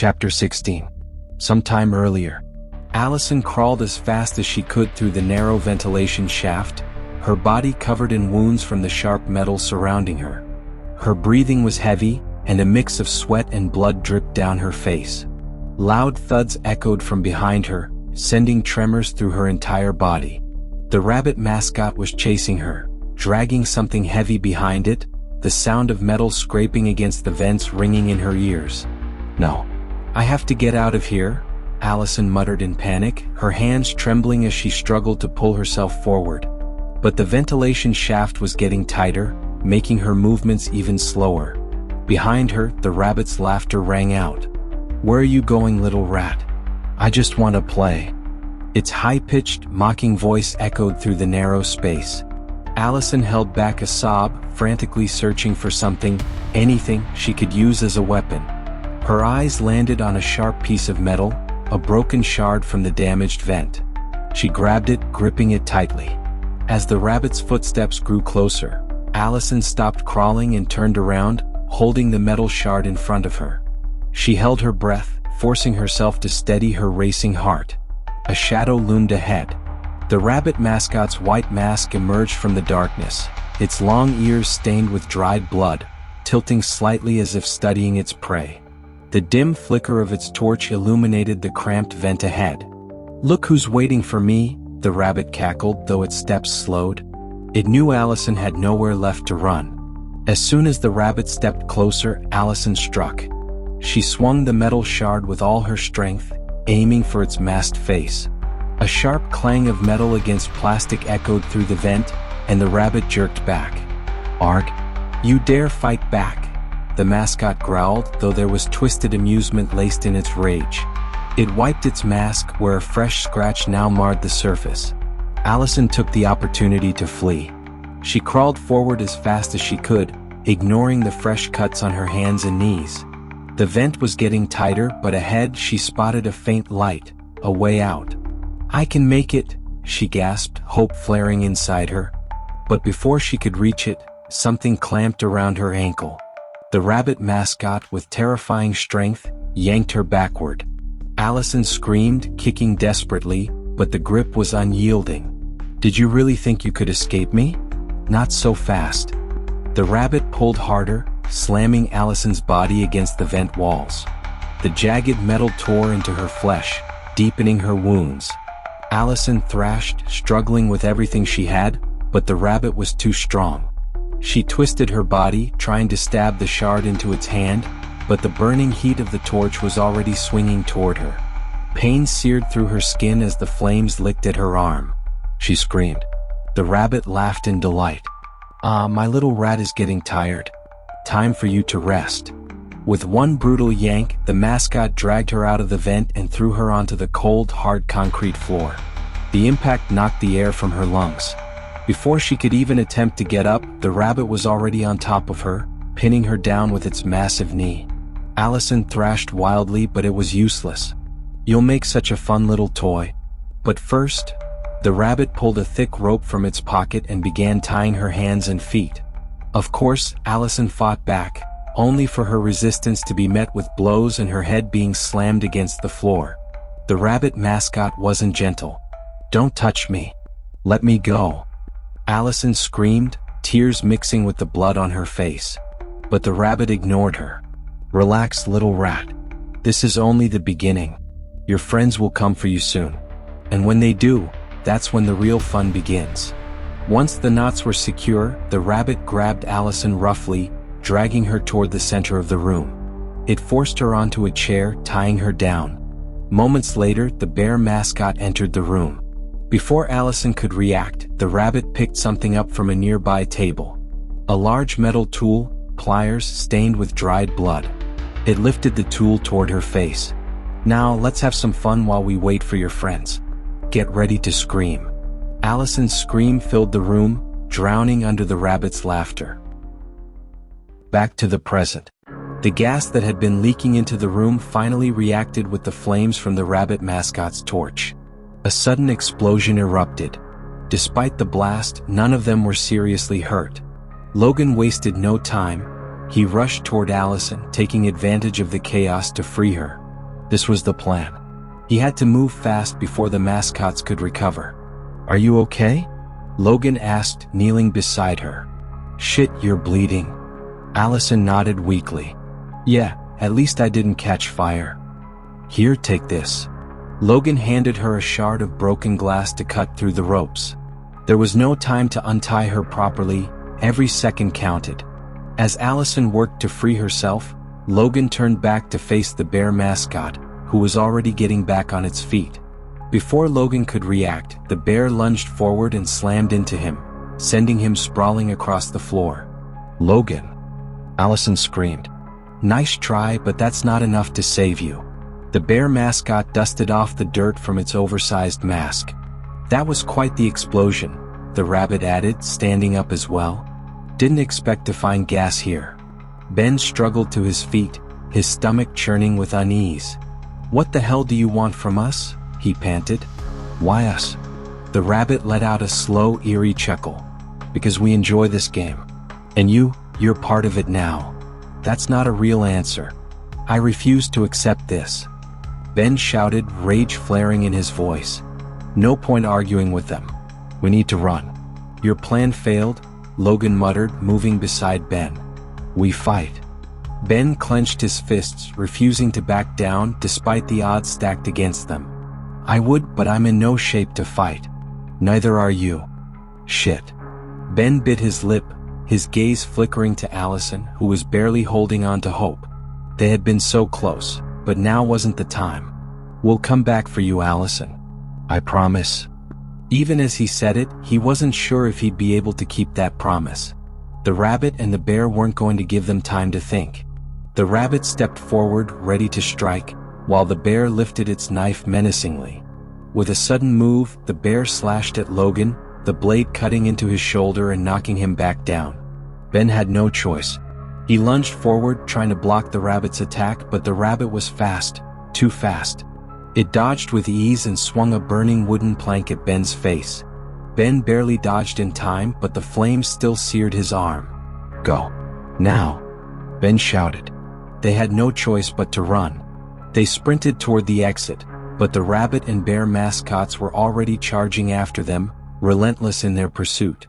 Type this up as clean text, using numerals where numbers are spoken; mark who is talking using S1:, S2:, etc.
S1: Chapter 16. Sometime earlier, Allison crawled as fast as she could through the narrow ventilation shaft, her body covered in wounds from the sharp metal surrounding her. Her breathing was heavy, and a mix of sweat and blood dripped down her face. Loud thuds echoed from behind her, sending tremors through her entire body. The rabbit mascot was chasing her, dragging something heavy behind it, the sound of metal scraping against the vents ringing in her ears. "No. I have to get out of here," Allison muttered in panic, her hands trembling as she struggled to pull herself forward. But the ventilation shaft was getting tighter, making her movements even slower. Behind her, the rabbit's laughter rang out. "Where are you going, little rat? I just want to play." Its high-pitched, mocking voice echoed through the narrow space. Allison held back a sob, frantically searching for something, anything she could use as a weapon. Her eyes landed on a sharp piece of metal, a broken shard from the damaged vent. She grabbed it, gripping it tightly. As the rabbit's footsteps grew closer, Allison stopped crawling and turned around, holding the metal shard in front of her. She held her breath, forcing herself to steady her racing heart. A shadow loomed ahead. The rabbit mascot's white mask emerged from the darkness, its long ears stained with dried blood, tilting slightly as if studying its prey. The dim flicker of its torch illuminated the cramped vent ahead. "Look who's waiting for me," the rabbit cackled, though its steps slowed. It knew Allison had nowhere left to run. As soon as the rabbit stepped closer, Allison struck. She swung the metal shard with all her strength, aiming for its masked face. A sharp clang of metal against plastic echoed through the vent, and the rabbit jerked back. "Arg! You dare fight back!" the mascot growled, though there was twisted amusement laced in its rage. It wiped its mask, where a fresh scratch now marred the surface. Allison took the opportunity to flee. She crawled forward as fast as she could, ignoring the fresh cuts on her hands and knees. The vent was getting tighter, but ahead she spotted a faint light, a way out. "I can make it," she gasped, hope flaring inside her. But before she could reach it, something clamped around her ankle. The rabbit mascot, with terrifying strength, yanked her backward. Allison screamed, kicking desperately, but the grip was unyielding. "Did you really think you could escape me? Not so fast." The rabbit pulled harder, slamming Allison's body against the vent walls. The jagged metal tore into her flesh, deepening her wounds. Allison thrashed, struggling with everything she had, but the rabbit was too strong. She twisted her body, trying to stab the shard into its hand, but the burning heat of the torch was already swinging toward her. Pain seared through her skin as the flames licked at her arm. She screamed. The rabbit laughed in delight. "Ah, my little rat is getting tired. Time for you to rest." With one brutal yank, the mascot dragged her out of the vent and threw her onto the cold, hard concrete floor. The impact knocked the air from her lungs. Before she could even attempt to get up, the rabbit was already on top of her, pinning her down with its massive knee. Allison thrashed wildly, but it was useless. "You'll make such a fun little toy." But first, the rabbit pulled a thick rope from its pocket and began tying her hands and feet. Of course, Allison fought back, only for her resistance to be met with blows and her head being slammed against the floor. The rabbit mascot wasn't gentle. "Don't touch me. Let me go." Allison screamed, tears mixing with the blood on her face. But the rabbit ignored her. "Relax, little rat. This is only the beginning. Your friends will come for you soon. And when they do, that's when the real fun begins." Once the knots were secure, the rabbit grabbed Allison roughly, dragging her toward the center of the room. It forced her onto a chair, tying her down. Moments later, the bear mascot entered the room. Before Allison could react, the rabbit picked something up from a nearby table. A large metal tool, pliers stained with dried blood. It lifted the tool toward her face. "Now, let's have some fun while we wait for your friends. Get ready to scream." Allison's scream filled the room, drowning under the rabbit's laughter. Back to the present. The gas that had been leaking into the room finally reacted with the flames from the rabbit mascot's torch. A sudden explosion erupted. Despite the blast, none of them were seriously hurt. Logan wasted no time. He rushed toward Allison, taking advantage of the chaos to free her. This was the plan. He had to move fast before the mascots could recover. "Are you okay?" Logan asked, kneeling beside her. "Shit, you're bleeding." Allison nodded weakly. "Yeah, at least I didn't catch fire." "Here, take this." Logan handed her a shard of broken glass to cut through the ropes. There was no time to untie her properly, every second counted. As Allison worked to free herself, Logan turned back to face the bear mascot, who was already getting back on its feet. Before Logan could react, the bear lunged forward and slammed into him, sending him sprawling across the floor. "Logan!" Allison screamed. "Nice try, but that's not enough to save you." The bear mascot dusted off the dirt from its oversized mask. "That was quite the explosion," the rabbit added, standing up as well. "Didn't expect to find gas here." Ben struggled to his feet, his stomach churning with unease. "What the hell do you want from us?" he panted. "Why us?" The rabbit let out a slow, eerie chuckle. "Because we enjoy this game. And you're part of it now." "That's not a real answer. I refuse to accept this." Ben shouted, rage flaring in his voice. "No point arguing with them. We need to run." "Your plan failed," Logan muttered, moving beside Ben. "We fight." Ben clenched his fists, refusing to back down despite the odds stacked against them. "I would, but I'm in no shape to fight." "Neither are you." "Shit." Ben bit his lip, his gaze flickering to Allison, who was barely holding on to hope. They had been so close, but now wasn't the time. "We'll come back for you, Allison. I promise." Even as he said it, he wasn't sure if he'd be able to keep that promise. The rabbit and the bear weren't going to give them time to think. The rabbit stepped forward, ready to strike, while the bear lifted its knife menacingly. With a sudden move, the bear slashed at Logan, the blade cutting into his shoulder and knocking him back down. Ben had no choice. He lunged forward, trying to block the rabbit's attack, but the rabbit was fast, too fast. It dodged with ease and swung a burning wooden plank at Ben's face. Ben barely dodged in time, but the flames still seared his arm. "Go. Now!" Ben shouted. They had no choice but to run. They sprinted toward the exit, but the rabbit and bear mascots were already charging after them, relentless in their pursuit.